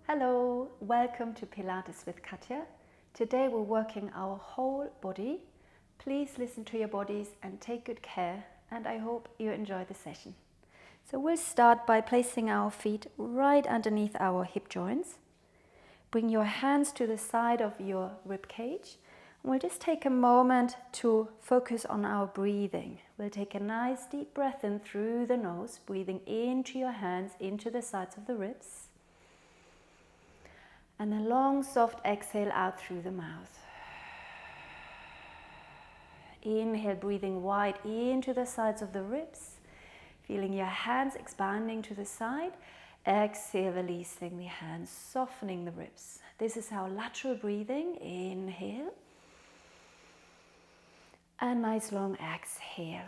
Hello, welcome to Pilates with Katja. Today we're working our whole body. Please listen to your bodies and take good care, and I hope you enjoy the session. So we'll start by placing our feet right underneath our hip joints. Bring your hands to the side of your rib cage. We'll just take a moment to focus on our breathing. We'll take a nice deep breath in through the nose, breathing into your hands, into the sides of the ribs. And a long, soft exhale out through the mouth. Inhale, breathing wide into the sides of the ribs, feeling your hands expanding to the side. Exhale, releasing the hands, softening the ribs. This is our lateral breathing. Inhale. And nice long exhale.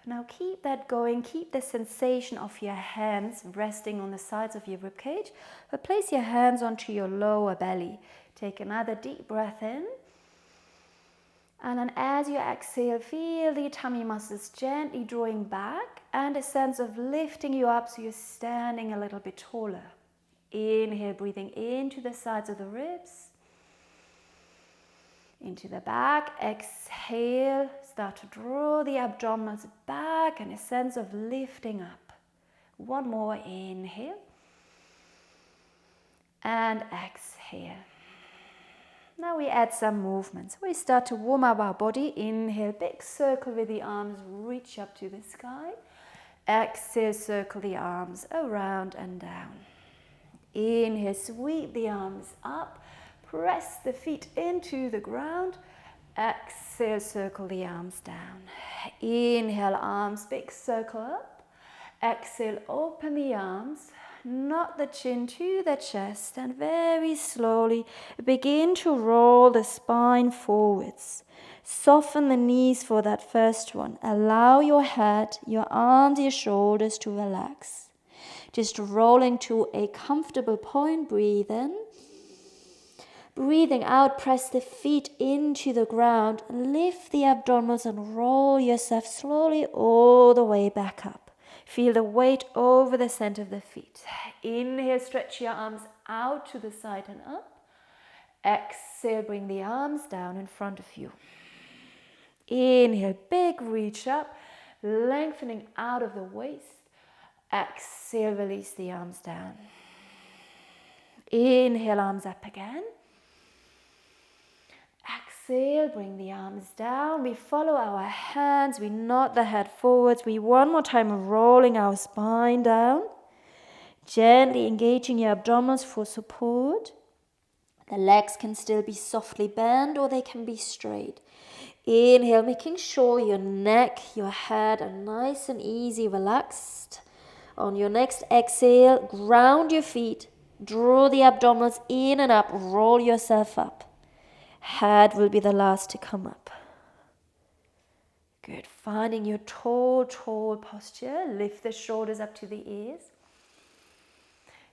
Now keep that going, keep the sensation of your hands resting on the sides of your ribcage, but place your hands onto your lower belly. Take another deep breath in. And then as you exhale, feel the tummy muscles gently drawing back and a sense of lifting you up so you're standing a little bit taller. Inhale, breathing into the sides of the ribs. Into the back, exhale, start to draw the abdominals back and a sense of lifting up. One more, inhale and exhale. Now we add some movements. We start to warm up our body. Inhale, big circle with the arms, reach up to the sky. Exhale, circle the arms around and down. Inhale, sweep the arms up. Press the feet into the ground. Exhale, circle the arms down. Inhale, arms, big circle up. Exhale, open the arms. Knot the chin to the chest and very slowly begin to roll the spine forwards. Soften the knees for that first one. Allow your head, your arms, your shoulders to relax. Just rolling to a comfortable point. Breathe in. Breathing out, press the feet into the ground, lift the abdominals and roll yourself slowly all the way back up. Feel the weight over the center of the feet. Inhale, stretch your arms out to the side and up. Exhale, bring the arms down in front of you. Inhale, big reach up, lengthening out of the waist. Exhale, release the arms down. Inhale, arms up again. Exhale, bring the arms down. We follow our hands. We nod the head forwards. We one more time rolling our spine down. Gently engaging your abdominals for support. The legs can still be softly bent or they can be straight. Inhale, making sure your neck, your head are nice and easy, relaxed. On your next exhale, ground your feet. Draw the abdominals in and up. Roll yourself up. Head will be the last to come up. Good. Finding your tall posture. Lift the shoulders up to the ears.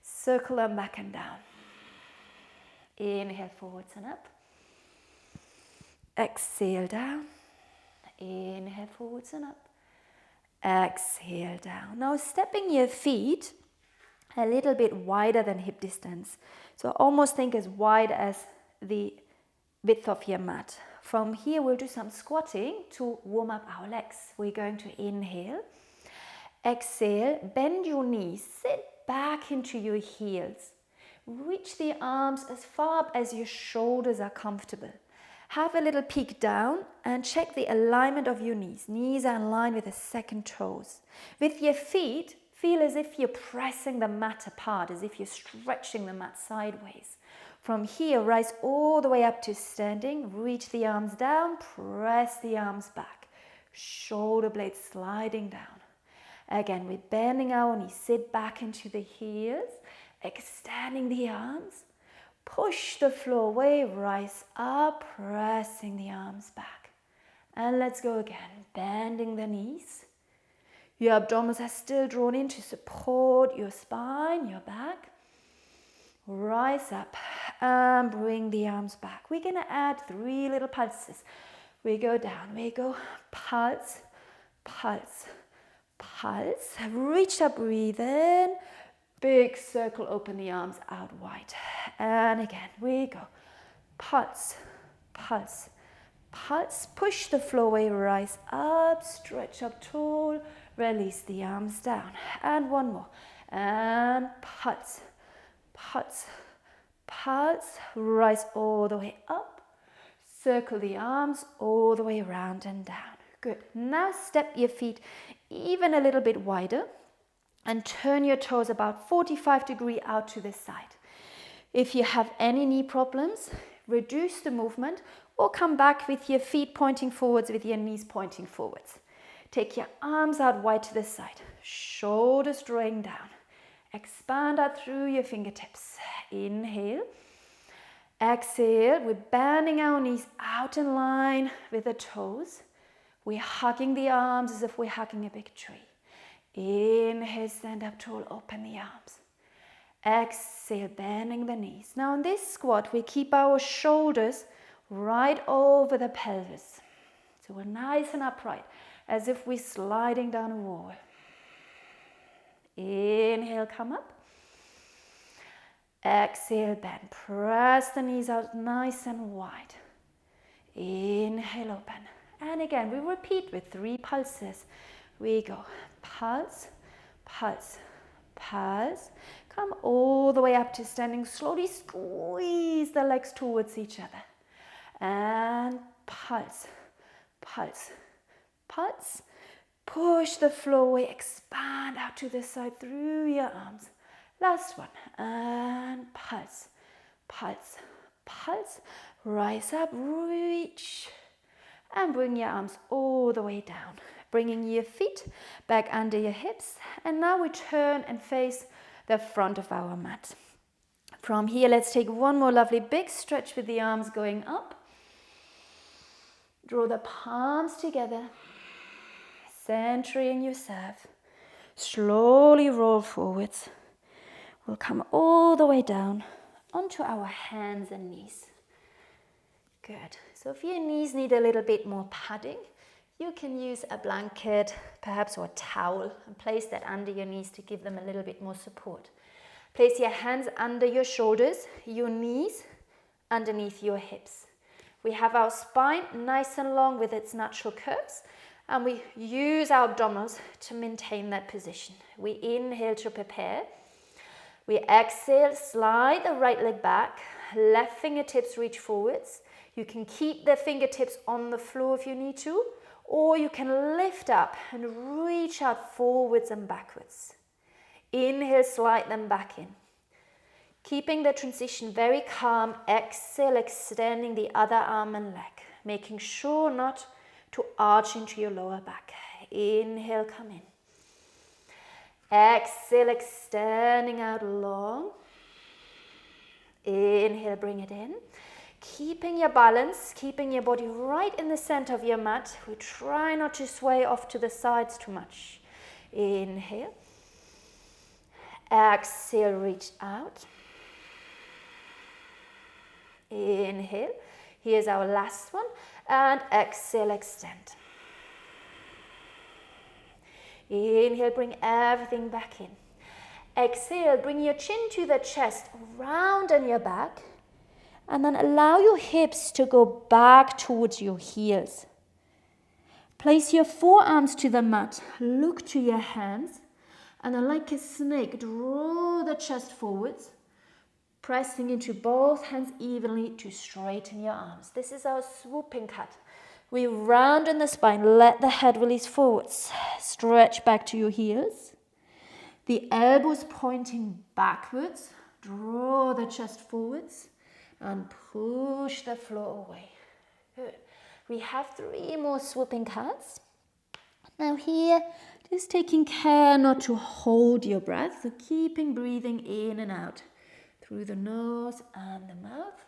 Circle them back and down. Inhale, forwards and up. Exhale, down. Inhale, forwards and up. Exhale, down. Now stepping your feet a little bit wider than hip distance. So almost think as wide as the width of your mat. From here we'll do some squatting to warm up our legs. We're going to inhale, exhale, bend your knees, sit back into your heels. Reach the arms as far up as your shoulders are comfortable. Have a little peek down and check the alignment of your knees. Knees are in line with the second toes. With your feet, feel as if you're pressing the mat apart, as if you're stretching the mat sideways. From here, rise all the way up to standing. Reach the arms down, press the arms back. Shoulder blades sliding down. Again, we're bending our knees. Sit back into the heels, extending the arms. Push the floor away, rise up, pressing the arms back. And let's go again, bending the knees. Your abdominals are still drawn in to support your spine, your back. Rise up and bring the arms back. We're going to add 3 little pulses. We go down, we go pulse, pulse, pulse. Reach up, breathe in. Big circle, open the arms out wide. And again, we go. Pulse, pulse, pulse. Push the floor away, rise up, stretch up tall, release the arms down. And one more. And pulse, pulse, pulse. Rise all the way up. Circle the arms all the way around and down. Good. Now step your feet even a little bit wider and turn your toes about 45 degrees out to the side. If you have any knee problems, reduce the movement or come back with your feet pointing forwards, with your knees pointing forwards. Take your arms out wide to the side, shoulders drawing down. Expand out through your fingertips. Inhale. Exhale. We're bending our knees out in line with the toes. We're hugging the arms as if we're hugging a big tree. Inhale, stand up tall, open the arms. Exhale, bending the knees. Now in this squat, we keep our shoulders right over the pelvis. So we're nice and upright, as if we're sliding down a wall. Inhale, come up. Exhale, bend. Press the knees out nice and wide. Inhale, open. And again, we repeat with 3 pulses. We go. Pulse, pulse, pulse. Come all the way up to standing. Slowly squeeze the legs towards each other. And pulse, pulse, pulse. Push the floor away. Expand out to the side through your arms. Last one. And pulse, pulse, pulse. Rise up, reach. And bring your arms all the way down. Bringing your feet back under your hips. And now we turn and face the front of our mat. From here, let's take one more lovely big stretch with the arms going up. Draw the palms together. Centering yourself. Slowly roll forwards. We'll come all the way down onto our hands and knees. Good. So if your knees need a little bit more padding, you can use a blanket, perhaps, or a towel, and place that under your knees to give them a little bit more support. Place your hands under your shoulders, your knees underneath your hips. We have our spine nice and long with its natural curves, and we use our abdominals to maintain that position. We inhale to prepare. We exhale, slide the right leg back, left fingertips reach forwards. You can keep the fingertips on the floor if you need to, or you can lift up and reach out forwards and backwards. Inhale, slide them back in. Keeping the transition very calm. Exhale, extending the other arm and leg, making sure not to arch into your lower back. Inhale, come in. Exhale, extending out long. Inhale, bring it in. Keeping your balance, keeping your body right in the center of your mat. We try not to sway off to the sides too much. Inhale. Exhale, reach out. Inhale. Here's our last one. And exhale, extend. Inhale, bring everything back in. Exhale, bring your chin to the chest, round on your back. And then allow your hips to go back towards your heels. Place your forearms to the mat. Look to your hands. And then like a snake, draw the chest forwards. Pressing into both hands evenly to straighten your arms. This is our swooping cut. We round the spine. Let the head release forwards. Stretch back to your heels. The elbows pointing backwards. Draw the chest forwards. And push the floor away. Good. We have 3 more swooping cuts. Now here, just taking care not to hold your breath. So keeping breathing in and out through the nose and the mouth.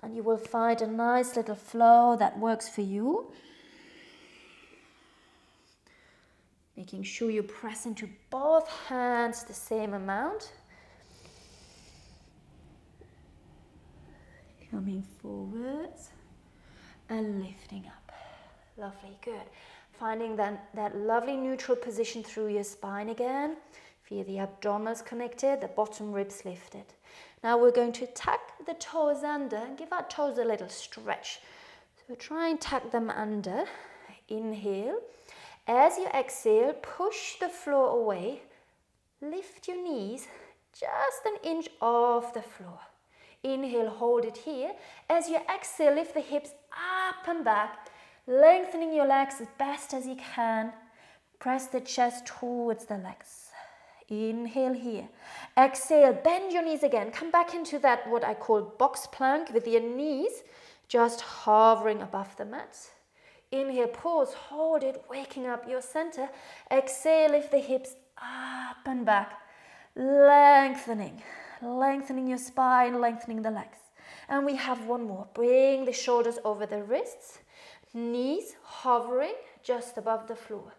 And you will find a nice little flow that works for you. Making sure you press into both hands the same amount. Coming forwards and lifting up. Lovely, good. Finding that lovely neutral position through your spine again. Feel the abdominals connected, the bottom ribs lifted. Now we're going to tuck the toes under and give our toes a little stretch. So try and tuck them under. Inhale. As you exhale, push the floor away. Lift your knees just an inch off the floor. Inhale, hold it here. As you exhale, lift the hips up and back, lengthening your legs as best as you can. Press the chest towards the legs. Inhale here. Exhale, bend your knees again. Come back into that, what I call box plank, with your knees just hovering above the mat. Inhale, pause, hold it, waking up your center. Exhale, lift the hips up and back, lengthening your spine, lengthening the legs. And we have one more. Bring the shoulders over the wrists, knees hovering just above the floor.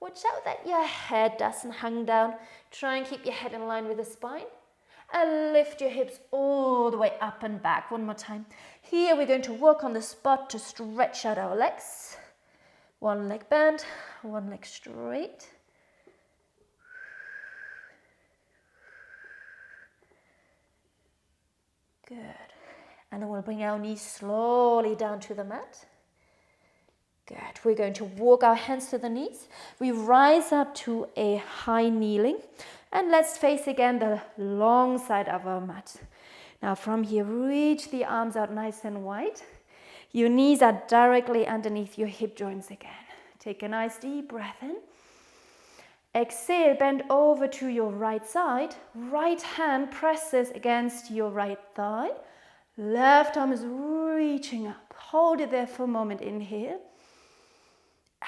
Watch out that your head doesn't hang down. Try and keep your head in line with the spine. And lift your hips all the way up and back. One more time. Here we're going to work on the spot to stretch out our legs. One leg bent, one leg straight. Good. And then we'll bring our knees slowly down to the mat. Good. We're going to walk our hands to the knees. We rise up to a high kneeling. And let's face again the long side of our mat. Now from here, reach the arms out nice and wide. Your knees are directly underneath your hip joints again. Take a nice deep breath in. Exhale, bend over to your right side. Right hand presses against your right thigh. Left arm is reaching up. Hold it there for a moment. Inhale.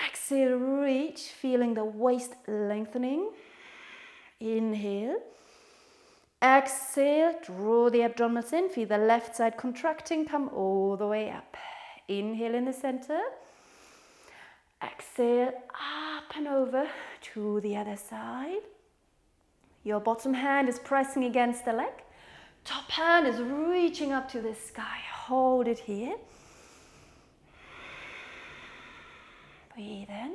Exhale, reach, feeling the waist lengthening. Inhale. Exhale, draw the abdominals in. Feel the left side contracting. Come all the way up. Inhale in the center. Exhale, up and over to the other side. Your bottom hand is pressing against the leg. Top hand is reaching up to the sky. Hold it here. Breathe in.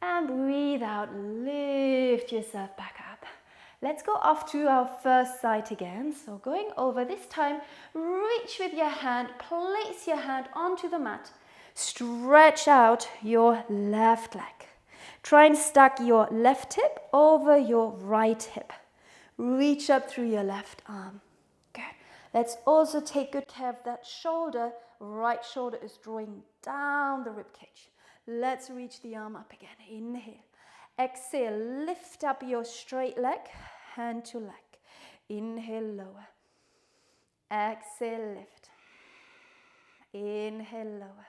And breathe out. Lift yourself back up. Let's go off to our first side again. So going over this time, reach with your hand. Place your hand onto the mat. Stretch out your left leg. Try and stack your left hip over your right hip. Reach up through your left arm. Good. Let's also take good care of that shoulder. Right shoulder is drawing down the rib cage. Let's reach the arm up again. Inhale. Exhale. Lift up your straight leg, hand to leg. Inhale, lower. Exhale, lift. Inhale, lower.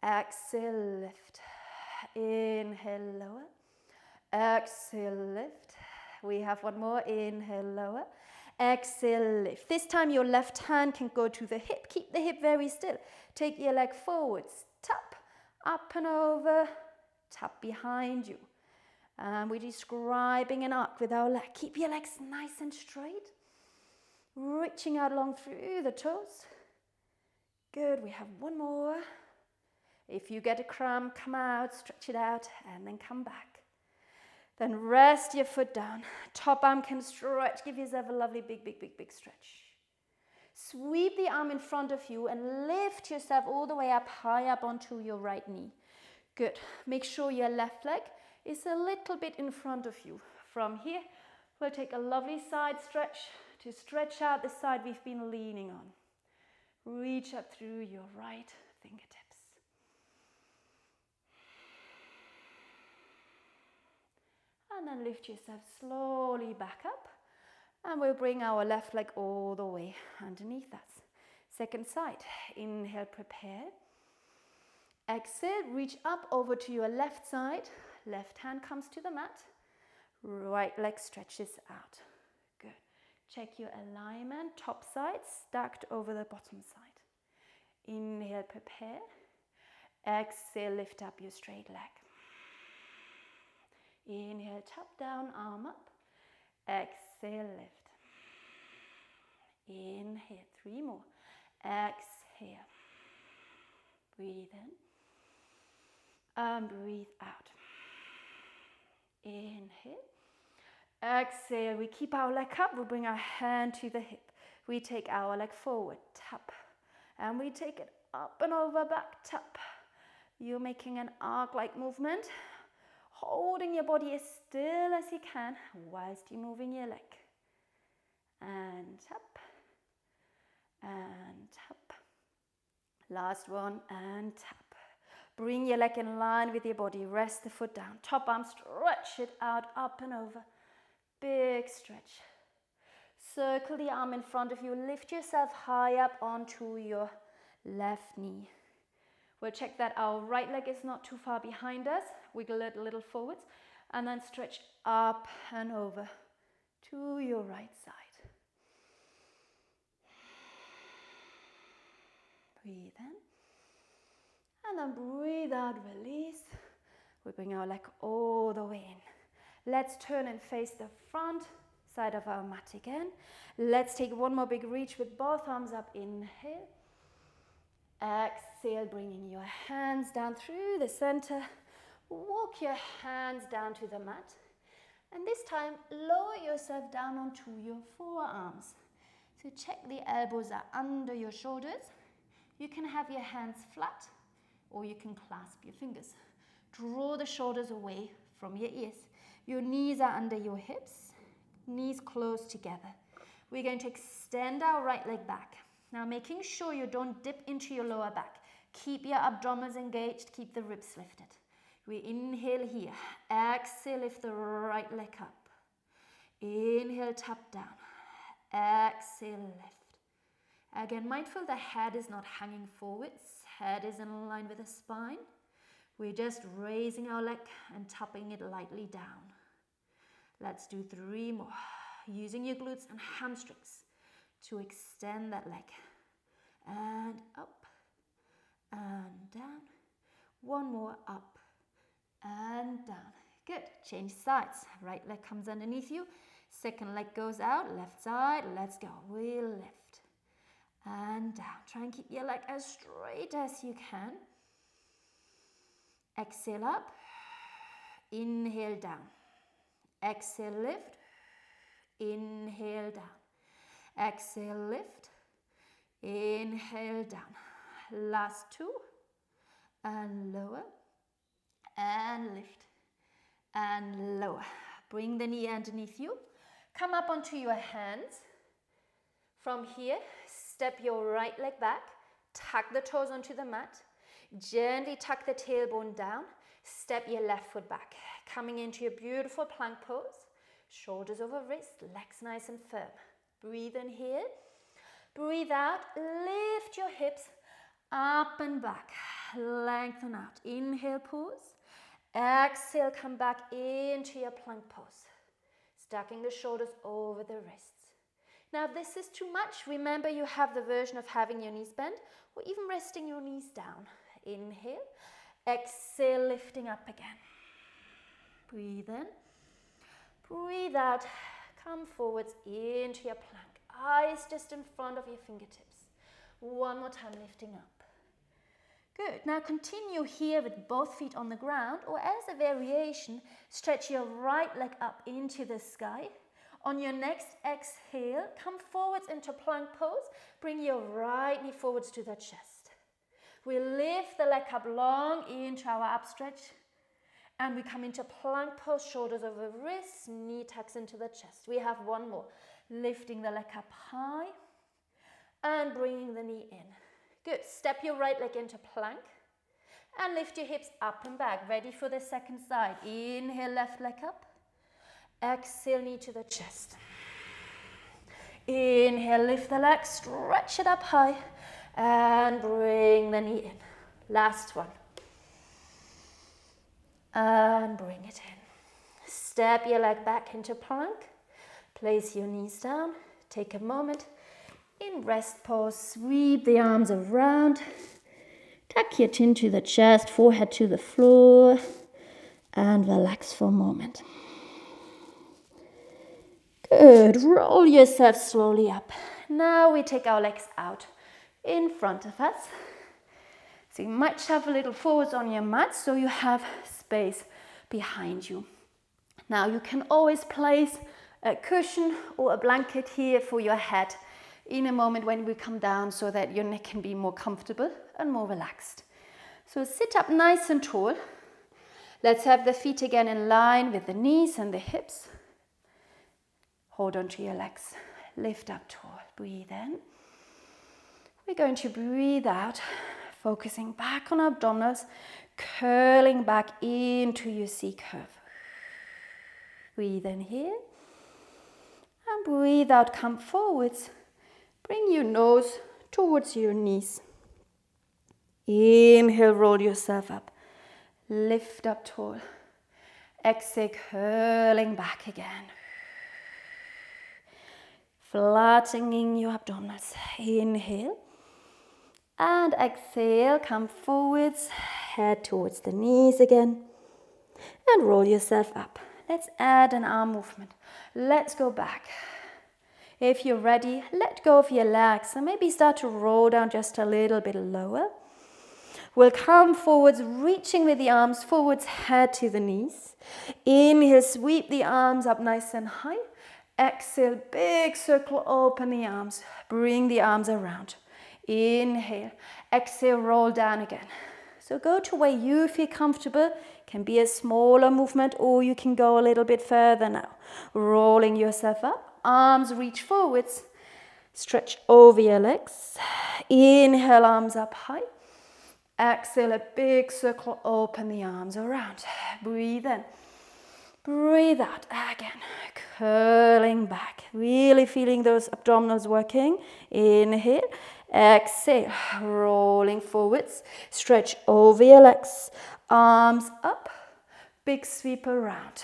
Exhale, lift. Inhale, lower. Exhale, lift. We have one more. Inhale, lower. Exhale, lift. This time your left hand can go to the hip. Keep the hip very still. Take your leg forwards. Tap, up and over. Tap behind you. And we're describing an arc with our leg. Keep your legs nice and straight. Reaching out long through the toes. Good. We have one more. If you get a cramp, come out, stretch it out, and then come back. Then rest your foot down. Top arm can stretch. Give yourself a lovely big stretch. Sweep the arm in front of you and lift yourself all the way up, high up onto your right knee. Good. Make sure your left leg is a little bit in front of you. From here, we'll take a lovely side stretch to stretch out the side we've been leaning on. Reach up through your right fingertips. And then lift yourself slowly back up. And we'll bring our left leg all the way underneath us. Second side. Inhale, prepare. Exhale, reach up over to your left side. Left hand comes to the mat. Right leg stretches out. Good. Check your alignment. Top side stacked over the bottom side. Inhale, prepare. Exhale, lift up your straight leg. Inhale, top down, arm up. Exhale, lift. Inhale, 3 more. Exhale. Breathe in. And breathe out. Inhale. Exhale, we keep our leg up, we bring our hand to the hip. We take our leg forward, tap. And we take it up and over, back, tap. You're making an arc-like movement, holding your body as still as you can whilst you're moving your leg. And tap. And tap. Last one, and tap. Bring your leg in line with your body. Rest the foot down. Top arm, stretch it out, up and over. Big stretch. Circle the arm in front of you. Lift yourself high up onto your left knee. We'll check that our right leg is not too far behind us. Wiggle it a little forwards. And then stretch up and over to your right side. Breathe in. And then breathe out, release. We bring our leg all the way in. Let's turn and face the front side of our mat again. Let's take one more big reach with both arms up. Inhale. Exhale, bringing your hands down through the center. Walk your hands down to the mat. And this time, lower yourself down onto your forearms. So check the elbows are under your shoulders. You can have your hands flat, or you can clasp your fingers. Draw the shoulders away from your ears. Your knees are under your hips, knees close together. We're going to extend our right leg back. Now making sure you don't dip into your lower back. Keep your abdominals engaged, keep the ribs lifted. We inhale here. Exhale, lift the right leg up. Inhale, tap down. Exhale, lift. Again, mindful the head is not hanging forwards. Head is in line with the spine. We're just raising our leg and tapping it lightly down. Let's do 3 more. Using your glutes and hamstrings to extend that leg. And up and down. 1 more, up and down. Good. Change sides. Right leg comes underneath you. Second leg goes out. Left side. Let's go. We'll lift. And down. Try and keep your leg as straight as you can. Exhale up. Inhale down. Exhale, lift. Inhale down. Exhale, lift. Inhale down. Last 2. And lower. And lift. And lower. Bring the knee underneath you. Come up onto your hands. From here, step your right leg back. Tuck the toes onto the mat. Gently tuck the tailbone down. Step your left foot back. Coming into your beautiful plank pose. Shoulders over wrist, legs nice and firm. Breathe in here. Breathe out. Lift your hips up and back. Lengthen out. Inhale, pause. Exhale, come back into your plank pose. Stacking the shoulders over the wrists. Now, if this is too much, remember you have the version of having your knees bent or even resting your knees down. Inhale. Exhale, lifting up again. Breathe in. Breathe out. Come forwards into your plank. Eyes just in front of your fingertips. 1 more time, lifting up. Good. Now continue here with both feet on the ground, or as a variation, stretch your right leg up into the sky. On your next exhale, come forwards into plank pose. Bring your right knee forwards to the chest. We lift the leg up long into our upstretch. And we come into plank pose, shoulders over wrists, knee tucks into the chest. We have 1 more. Lifting the leg up high and bringing the knee in. Good. Step your right leg into plank and lift your hips up and back. Ready for the second side. Inhale, left leg up. Exhale, knee to the chest. Inhale, lift the leg, stretch it up high and bring the knee in. Last one. And bring it in. Step your leg back into plank. Place your knees down. Take a moment. In rest pose, sweep the arms around. Tuck your chin to the chest, forehead to the floor. And relax for a moment. Good. Roll yourself slowly up. Now we take our legs out in front of us. So you might shove a little forwards on your mat so you have space behind you. Now you can always place a cushion or a blanket here for your head in a moment when we come down, so that your neck can be more comfortable and more relaxed. So sit up nice and tall. Let's have the feet again in line with the knees and the hips. Hold on to your legs. Lift up tall. Breathe in. We're going to breathe out, focusing back on abdominals, curling back into your C curve. Breathe in here. And breathe out, come forwards. Bring your nose towards your knees. Inhale, roll yourself up. Lift up tall. Exhale, curling back again. Flattening your abdominals. Inhale. And exhale, come forwards. Head towards the knees again. And roll yourself up. Let's add an arm movement. Let's go back. If you're ready, let go of your legs and maybe start to roll down just a little bit lower. We'll come forwards, reaching with the arms forwards, head to the knees. Inhale, sweep the arms up nice and high. Exhale, big circle, open the arms. Bring the arms around. Inhale, exhale, roll down again. So go to where you feel comfortable. Can be a smaller movement, or you can go a little bit further now. Rolling yourself up. Arms reach forwards. Stretch over your legs. Inhale, arms up high. Exhale, a big circle, open the arms around. Breathe in. Breathe out again. Curling back. Really feeling those abdominals working. Inhale. Exhale. Rolling forwards. Stretch over your legs. Arms up. Big sweep around.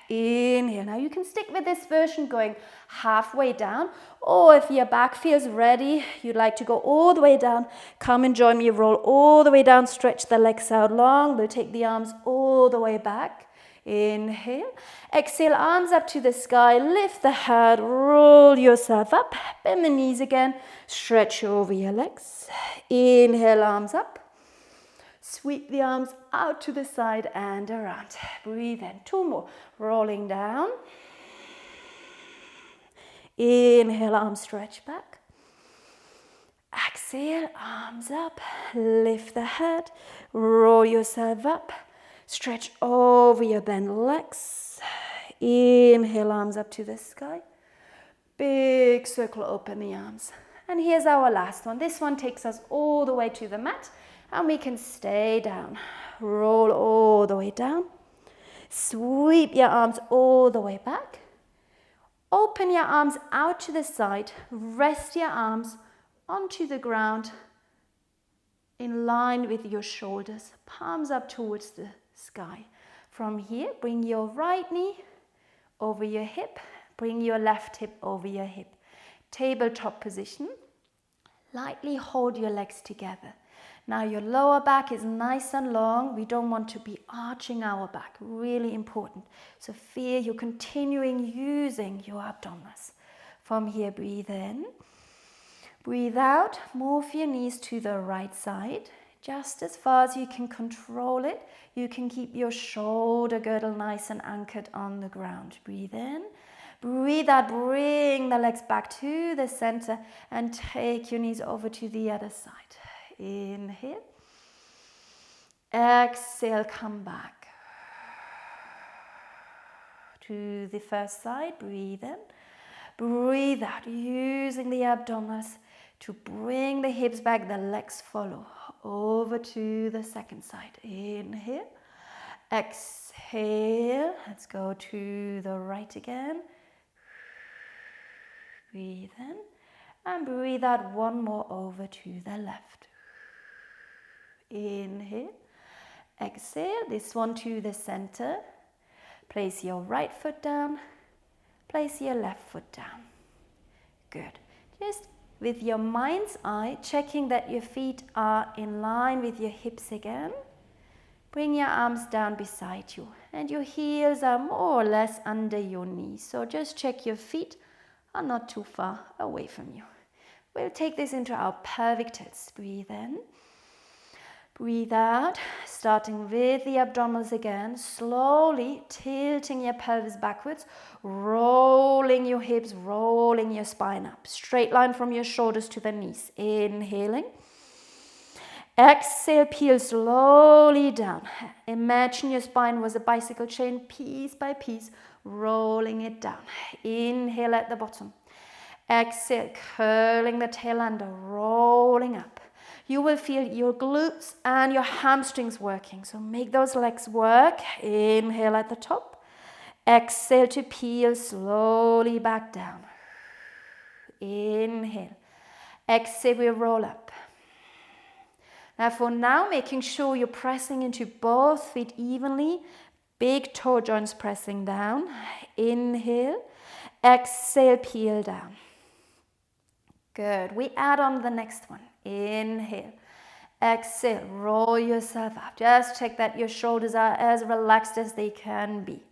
Inhale. Now you can stick with this version going halfway down, or if your back feels ready, you'd like to go all the way down, come and join me. Roll all the way down, stretch the legs out long. We'll take the arms all the way back. Inhale. Exhale, arms up to the sky. Lift the head, roll yourself up. Bend the knees again. Stretch over your legs. Inhale, arms up. Sweep the arms out to the side and around. Breathe in. 2 more. Rolling down. Inhale, arms stretch back. Exhale, arms up. Lift the head. Roll yourself up. Stretch over your bent legs. Inhale, arms up to the sky. Big circle, open the arms. And here's our last one. This one takes us all the way to the mat. And we can stay down. Roll all the way down. Sweep your arms all the way back. Open your arms out to the side. Rest your arms onto the ground in line with your shoulders. Palms up towards the sky. From here, bring your right knee over your hip. Bring your left hip over your hip. Tabletop position. Lightly hold your legs together. Now your lower back is nice and long. We don't want to be arching our back. Really important. So feel you're continuing using your abdominals. From here, breathe in. Breathe out. Move your knees to the right side. Just as far as you can control it. You can keep your shoulder girdle nice and anchored on the ground. Breathe in. Breathe out. Bring the legs back to the center and take your knees over to the other side. Inhale. Exhale, come back to the first side. Breathe in. Breathe out, using the abdominals to bring the hips back, the legs follow. Over to the second side. Inhale. Exhale. Let's go to the right again. Breathe in. And breathe out, one more over to the left. Inhale. Exhale. This one to the center. Place your right foot down. Place your left foot down. Good. Just with your mind's eye, checking that your feet are in line with your hips again. Bring your arms down beside you. And your heels are more or less under your knees. So just check your feet are not too far away from you. We'll take this into our pelvic tilts. Breathe in. Breathe out, starting with the abdominals again, slowly tilting your pelvis backwards, rolling your hips, rolling your spine up. Straight line from your shoulders to the knees. Inhaling. Exhale, peel slowly down. Imagine your spine was a bicycle chain, piece by piece, rolling it down. Inhale at the bottom. Exhale, curling the tail under, rolling up. You will feel your glutes and your hamstrings working, so make those legs work. Inhale at the top. Exhale to peel slowly back down. Inhale. Exhale, we roll up. Now for now, making sure you're pressing into both feet evenly. Big toe joints pressing down. Inhale. Exhale, peel down. Good. We add on the next one. Inhale. Exhale. Roll yourself up. Just check that your shoulders are as relaxed as they can be.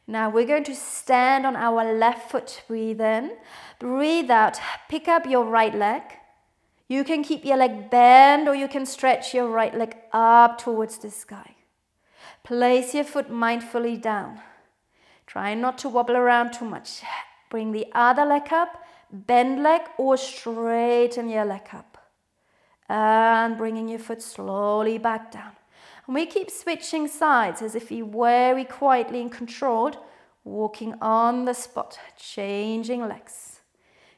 Now we're going to stand on our left foot. Breathe in. Breathe out. Pick up your right leg. You can keep your leg bent or you can stretch your right leg up towards the sky. Place your foot mindfully down. Try not to wobble around too much. Bring the other leg up. Bend leg or straighten your leg up. And bringing your foot slowly back down. And we keep switching sides as if you're very quietly and controlled, walking on the spot, changing legs.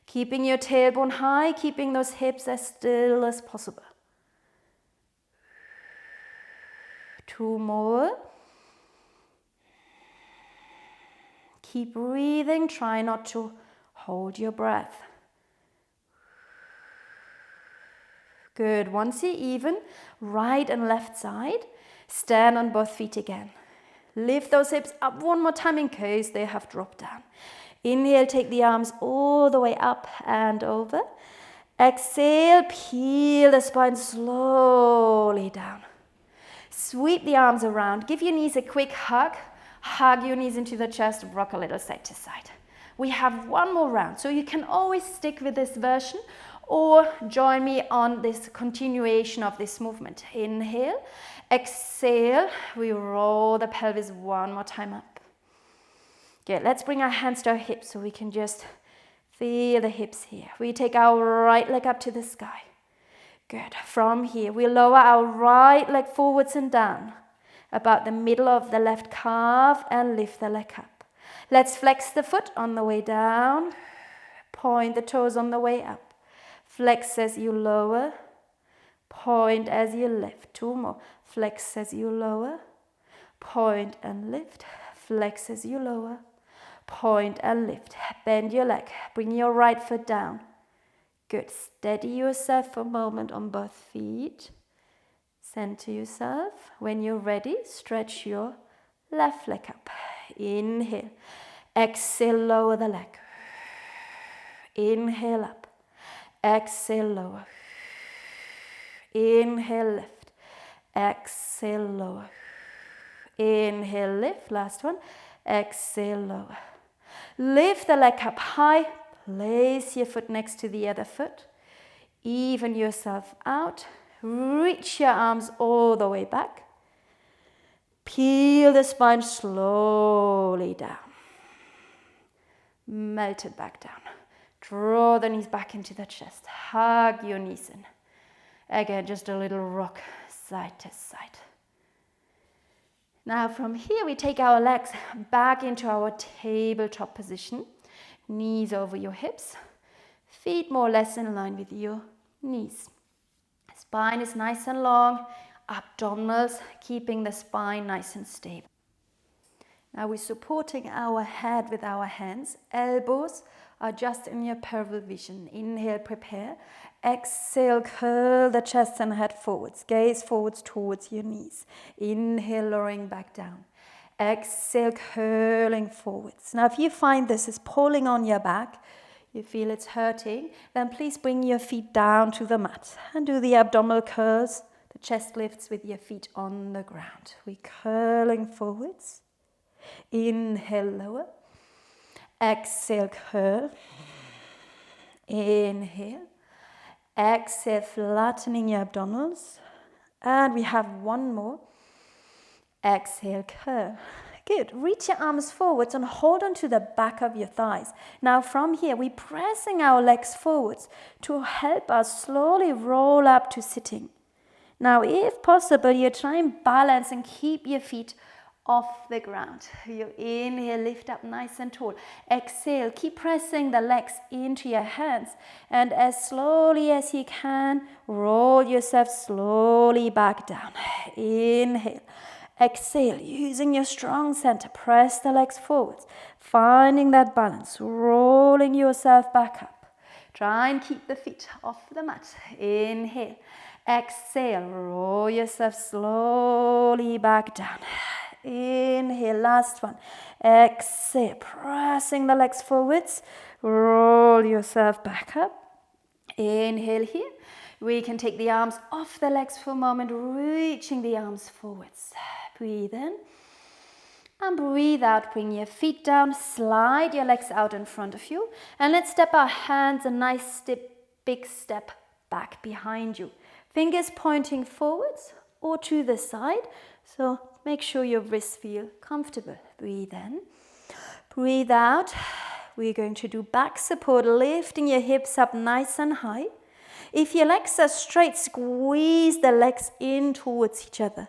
Keeping your tailbone high, keeping those hips as still as possible. 2 more. Keep breathing, try not to hold your breath. Good. Once you're even, right and left side, stand on both feet again. Lift those hips up one more time in case they have dropped down. Inhale, take the arms all the way up and over. Exhale, peel the spine slowly down. Sweep the arms around. Give your knees a quick hug. Hug your knees into the chest, rock a little side to side. We have one more round, so you can always stick with this version or join me on this continuation of this movement. Inhale, exhale, we roll the pelvis one more time up. Good, let's bring our hands to our hips so we can just feel the hips here. We take our right leg up to the sky. Good, from here we lower our right leg forwards and down, about the middle of the left calf and lift the leg up. Let's flex the foot on the way down, point the toes on the way up. Flex as you lower, point as you lift. 2 more. Flex as you lower, point and lift. Flex as you lower, point and lift. Bend your leg, bring your right foot down. Good. Steady yourself for a moment on both feet. Center yourself. When you're ready, stretch your left leg up. Inhale. Exhale, lower the leg. Inhale up. Exhale, lower. Inhale, lift. Exhale, lower. Inhale, lift. Last one. Exhale, lower. Lift the leg up high. Place your foot next to the other foot. Even yourself out. Reach your arms all the way back. Peel the spine slowly down. Melt it back down. Draw the knees back into the chest. Hug your knees in. Again, just a little rock side to side. Now from here, we take our legs back into our tabletop position. Knees over your hips. Feet more or less in line with your knees. Spine is nice and long. Abdominals, keeping the spine nice and stable. Now we're supporting our head with our hands. Elbows are just in your peripheral vision. Inhale, prepare. Exhale, curl the chest and head forwards. Gaze forwards towards your knees. Inhale, lowering back down. Exhale, curling forwards. Now if you find this is pulling on your back, you feel it's hurting, then please bring your feet down to the mat and do the abdominal curls, the chest lifts with your feet on the ground. We're curling forwards. Inhale, lower. Exhale, curl. Inhale. Exhale, flattening your abdominals. And we have one more. Exhale, curl. Good. Reach your arms forwards and hold on to the back of your thighs. Now from here, we're pressing our legs forwards to help us slowly roll up to sitting. Now, if possible, you try and balance and keep your feet off the ground. You inhale, lift up nice and tall. Exhale, keep pressing the legs into your hands. And as slowly as you can, roll yourself slowly back down. Inhale. Exhale, using your strong center, press the legs forwards, finding that balance, rolling yourself back up. Try and keep the feet off the mat. Inhale. Exhale, roll yourself slowly back down. Inhale, last one. Exhale, pressing the legs forwards, roll yourself back up. Inhale here. We can take the arms off the legs for a moment, reaching the arms forwards. Breathe in and breathe out. Bring your feet down, slide your legs out in front of you, and let's step our hands a nice step, big step back behind you. Fingers pointing forwards or to the side, so make sure your wrists feel comfortable. Breathe in, breathe out. We're going to do back support, lifting your hips up nice and high. If your legs are straight, squeeze the legs in towards each other.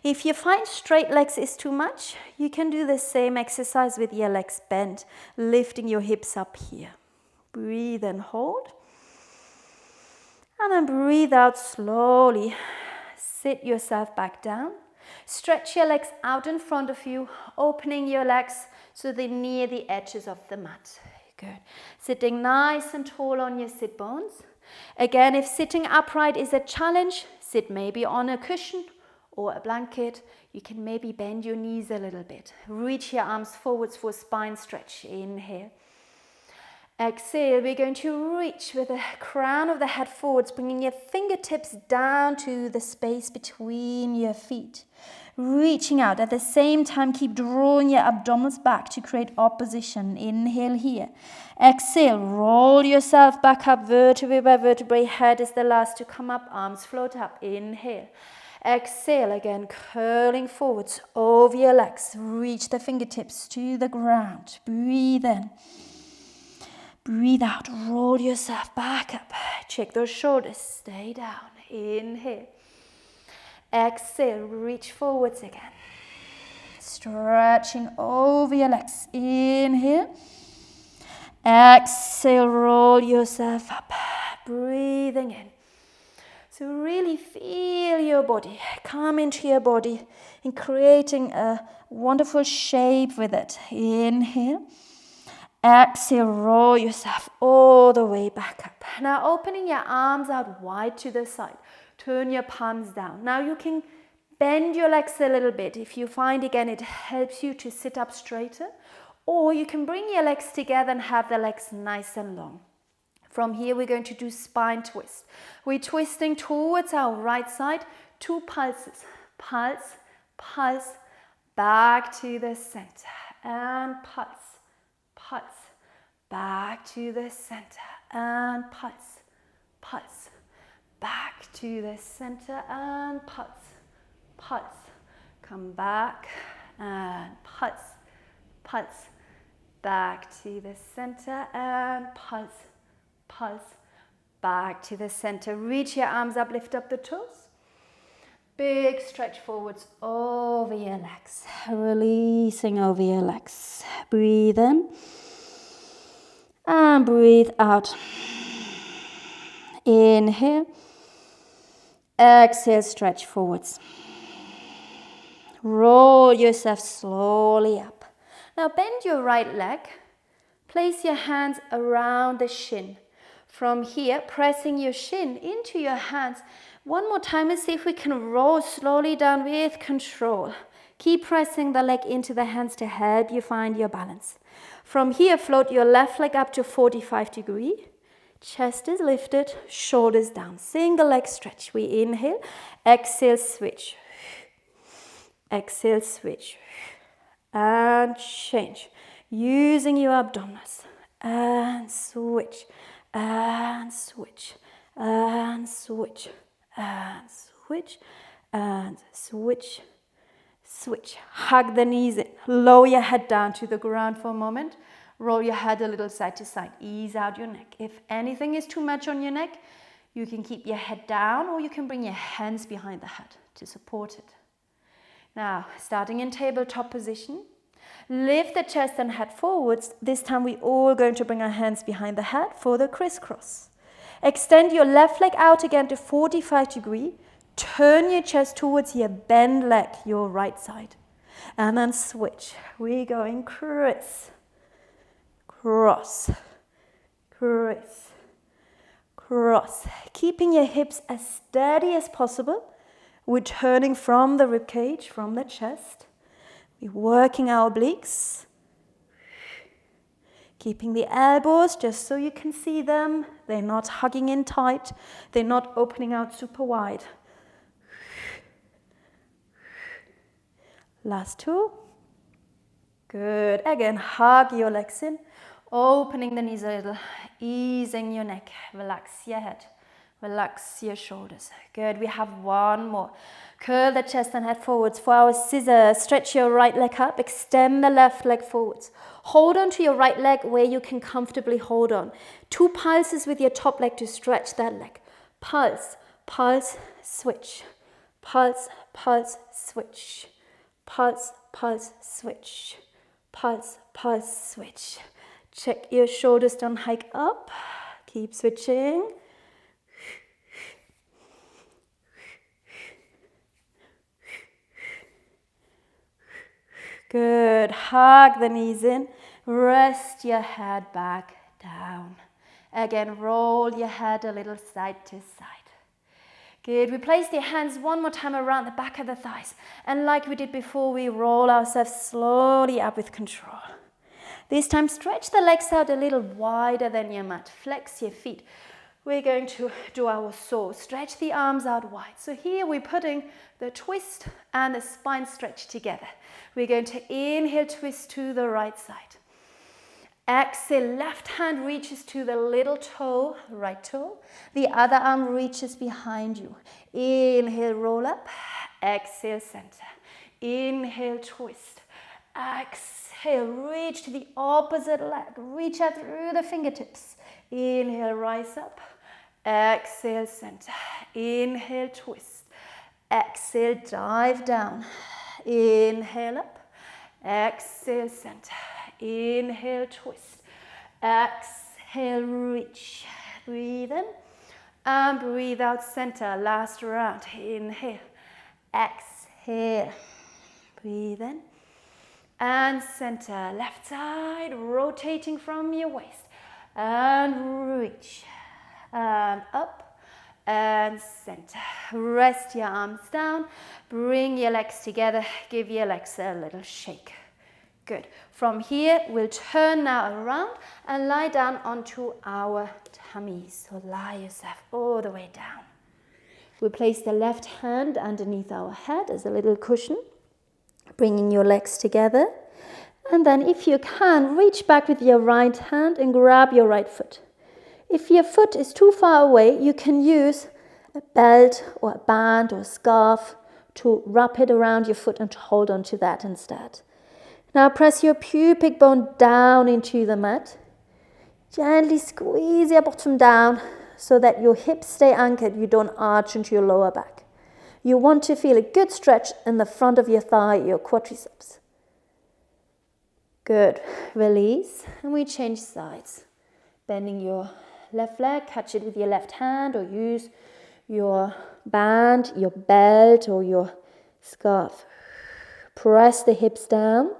If you find straight legs is too much, you can do the same exercise with your legs bent, lifting your hips up here. Breathe and hold. And then breathe out slowly. Sit yourself back down. Stretch your legs out in front of you, opening your legs so they're near the edges of the mat. Good. Sitting nice and tall on your sit bones. Again, if sitting upright is a challenge, sit maybe on a cushion or a blanket. You can maybe bend your knees a little bit. Reach your arms forwards for spine stretch. Inhale. Exhale, we're going to reach with the crown of the head forwards, bringing your fingertips down to the space between your feet. Reaching out. At the same time, keep drawing your abdominals back to create opposition. Inhale here. Exhale, roll yourself back up, vertebrae by vertebrae. Head is the last to come up, arms float up. Inhale. Exhale again, curling forwards over your legs. Reach the fingertips to the ground. Breathe in. Breathe out, roll yourself back up. Check those shoulders, stay down. Inhale. Exhale, reach forwards again. Stretching over your legs. Inhale. Exhale, roll yourself up. Breathing in. So really feel your body. Come into your body and creating a wonderful shape with it. Inhale. Exhale, roll yourself all the way back up. Now opening your arms out wide to the side. Turn your palms down. Now you can bend your legs a little bit if you find again it helps you to sit up straighter. Or you can bring your legs together and have the legs nice and long. From here we're going to do spine twist. We're twisting towards our right side. 2 pulses. Pulse, pulse, back to the center. And pulse. Pulse, back to the center, and pulse, pulse, back to the center, and pulse, pulse, come back, and pulse, pulse, back to the center, and pulse, pulse, back to the center. Reach your arms up, lift up the toes. Big stretch forwards over your legs, releasing over your legs. Breathe in. And breathe out. Inhale. Exhale, stretch forwards. Roll yourself slowly up. Now bend your right leg. Place your hands around the shin. From here, pressing your shin into your hands. One more time and see if we can roll slowly down with control. Keep pressing the leg into the hands to help you find your balance. From here, float your left leg up to 45 degrees. Chest is lifted, shoulders down. Single leg stretch. We inhale, exhale, switch. Exhale, switch. And change. Using your abdominals. And switch. And switch. And switch. And switch. And switch, switch. Hug the knees in. Lower your head down to the ground for a moment. Roll your head a little side to side. Ease out your neck. If anything is too much on your neck, you can keep your head down or you can bring your hands behind the head to support it. Now, starting in tabletop position, lift the chest and head forwards. This time we're all going to bring our hands behind the head for the crisscross. Extend your left leg out again to 45 degrees. Turn your chest towards your bend leg, your right side. And then switch. We're going criss, cross, criss, cross. Keeping your hips as steady as possible. We're turning from the rib cage, from the chest. We're working our obliques. Keeping the elbows just so you can see them. They're not hugging in tight. They're not opening out super wide. Last two. Good. Again, hug your legs in. Opening the knees a little. Easing your neck. Relax your head. Relax your shoulders. Good. We have one more. Curl the chest and head forwards. For our scissors, stretch your right leg up. Extend the left leg forwards. Hold on to your right leg where you can comfortably hold on. 2 pulses with your top leg to stretch that leg. Pulse, pulse, switch. Pulse, pulse, switch. Pulse, pulse, switch. Pulse, pulse, switch. Check your shoulders don't hike up. Keep switching. Good. Hug the knees in. Rest your head back down. Again, roll your head a little side to side. Good. We place the hands one more time around the back of the thighs. And like we did before, we roll ourselves slowly up with control. This time, stretch the legs out a little wider than your mat. Flex your feet. We're going to do our saw. Stretch the arms out wide. So here we're putting the twist and the spine stretch together. We're going to inhale, twist to the right side. Exhale, left hand reaches to the little toe, right toe. The other arm reaches behind you. Inhale, roll up. Exhale, center. Inhale, twist. Exhale, reach to the opposite leg. Reach out through the fingertips. Inhale, rise up. Exhale, center. Inhale, twist. Exhale, dive down. Inhale up. Exhale, center. Inhale, twist. Exhale, reach. Breathe in and breathe out, center. Last round. Inhale. Exhale. Breathe in and center. Left side, rotating from your waist. And reach. And up. And center. Rest your arms down. Bring your legs together. Give your legs a little shake. Good. From here, we'll turn now around and lie down onto our tummies. So lie yourself all the way down. We'll place the left hand underneath our head as a little cushion, bringing your legs together. And then if you can, reach back with your right hand and grab your right foot. If your foot is too far away, you can use a belt or a band or a scarf to wrap it around your foot and to hold on to that instead. Now press your pubic bone down into the mat. Gently squeeze your bottom down so that your hips stay anchored. You don't arch into your lower back. You want to feel a good stretch in the front of your thigh, your quadriceps. Good. Release. And we change sides. Bending your left leg, catch it with your left hand or use your band, your belt or your scarf. Press the hips down.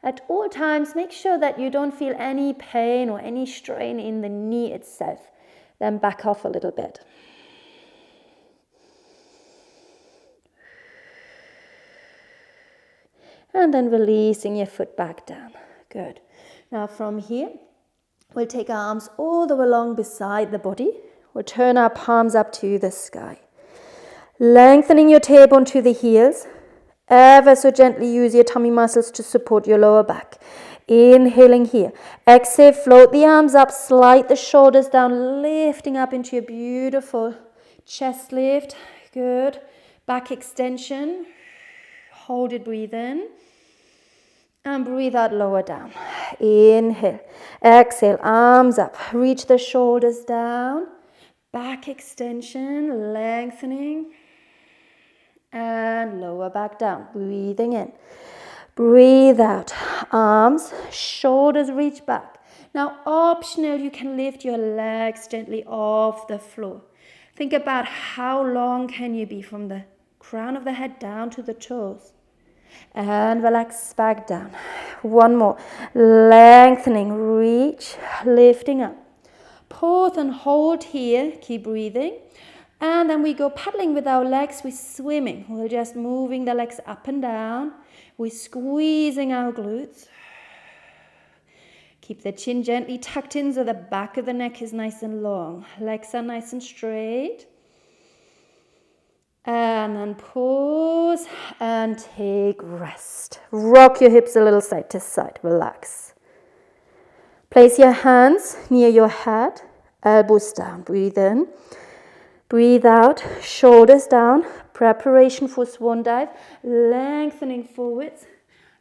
At all times, make sure that you don't feel any pain or any strain in the knee itself. Then back off a little bit. And then releasing your foot back down. Good. Now from here, we'll take our arms all the way along beside the body. We'll turn our palms up to the sky. Lengthening your tailbone to the heels. Ever so gently use your tummy muscles to support your lower back. Inhaling here. Exhale, float the arms up, slide the shoulders down, lifting up into your beautiful chest lift. Good. Back extension. Hold it, breathe in. And breathe out, lower down. Inhale. Exhale, arms up. Reach the shoulders down. Back extension, lengthening. And lower back down. Breathing in. Breathe out. Arms, shoulders reach back. Now, optional, you can lift your legs gently off the floor. Think about how long can you be from the crown of the head down to the toes. And relax back down. One more. Lengthening, reach, lifting up. Pause and hold here. Keep breathing. And then we go paddling with our legs. We're swimming. We're just moving the legs up and down. We're squeezing our glutes. Keep the chin gently tucked in so the back of the neck is nice and long. Legs are nice and straight. And then pause and take rest. Rock your hips a little side to side. Relax. Place your hands near your head. Elbows down. Breathe in. Breathe out. Shoulders down. Preparation for swan dive. Lengthening forwards.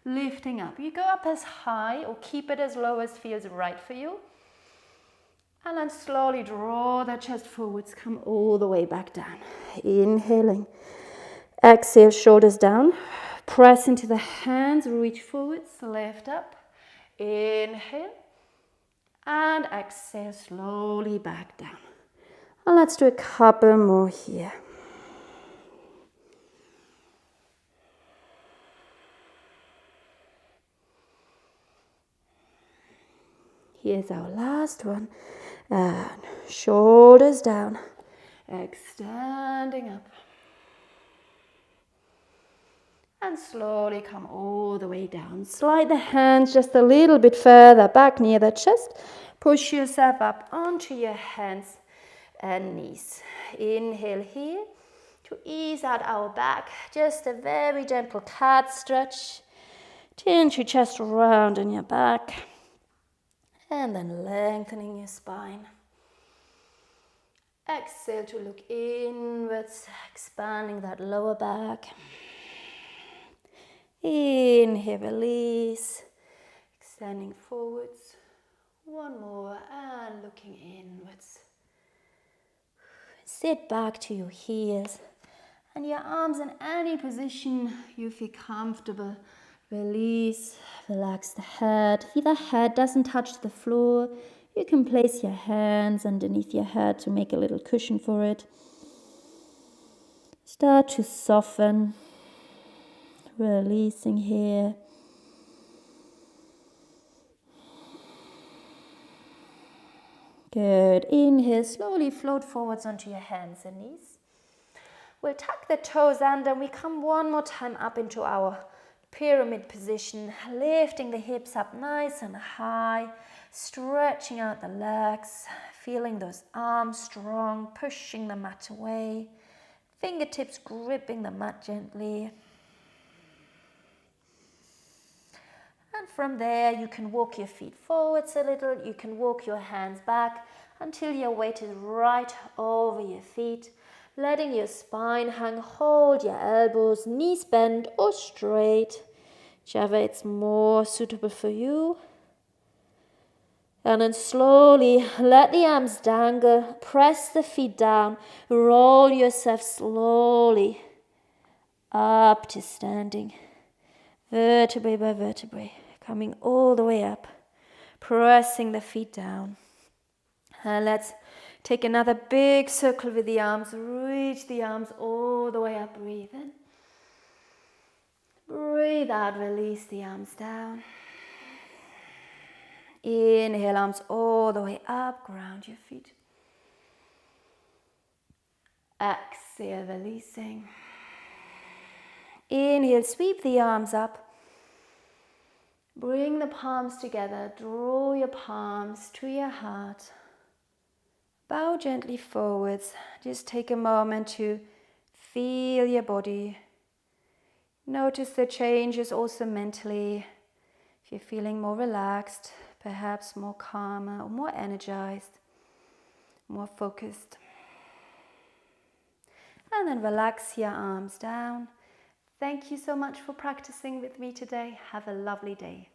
Lifting up. You go up as high or keep it as low as feels right for you. And then slowly draw the chest forwards, come all the way back down. Inhaling. Exhale, shoulders down. Press into the hands, reach forwards, lift up. Inhale. And exhale, slowly back down. And let's do a couple more here. Here's our last one. And shoulders down, extending up. And slowly come all the way down. Slide the hands just a little bit further back near the chest. Push yourself up onto your hands and knees. Inhale here to ease out our back. Just a very gentle cat stretch. Chin to chest round in your back. And then lengthening your spine. Exhale to look inwards, expanding that lower back. Inhale, release, extending forwards. One more, and looking inwards. Sit back to your heels, and your arms in any position you feel comfortable. Release, relax the head. If the head doesn't touch the floor, you can place your hands underneath your head to make a little cushion for it. Start to soften, releasing here. Good. Inhale, slowly float forwards onto your hands and knees. We'll tuck the toes under and we come one more time up into our pyramid position, lifting the hips up nice and high, stretching out the legs, feeling those arms strong, pushing the mat away, fingertips gripping the mat gently. And from there, you can walk your feet forwards a little, you can walk your hands back until your weight is right over your feet, letting your spine hang, hold your elbows, knees bent or straight, whichever it's more suitable for you. And then slowly let the arms dangle, press the feet down, roll yourself slowly up to standing, vertebrae by vertebrae, coming all the way up, pressing the feet down. And let's take another big circle with the arms. Reach the arms all the way up. Breathe in. Breathe out. Release the arms down. Inhale, arms all the way up. Ground your feet. Exhale, releasing. Inhale, sweep the arms up. Bring the palms together. Draw your palms to your heart. Bow gently forwards. Just take a moment to feel your body. Notice the changes also mentally. If you're feeling more relaxed, perhaps more calmer or more energized, more focused. And then relax your arms down. Thank you so much for practicing with me today. Have a lovely day.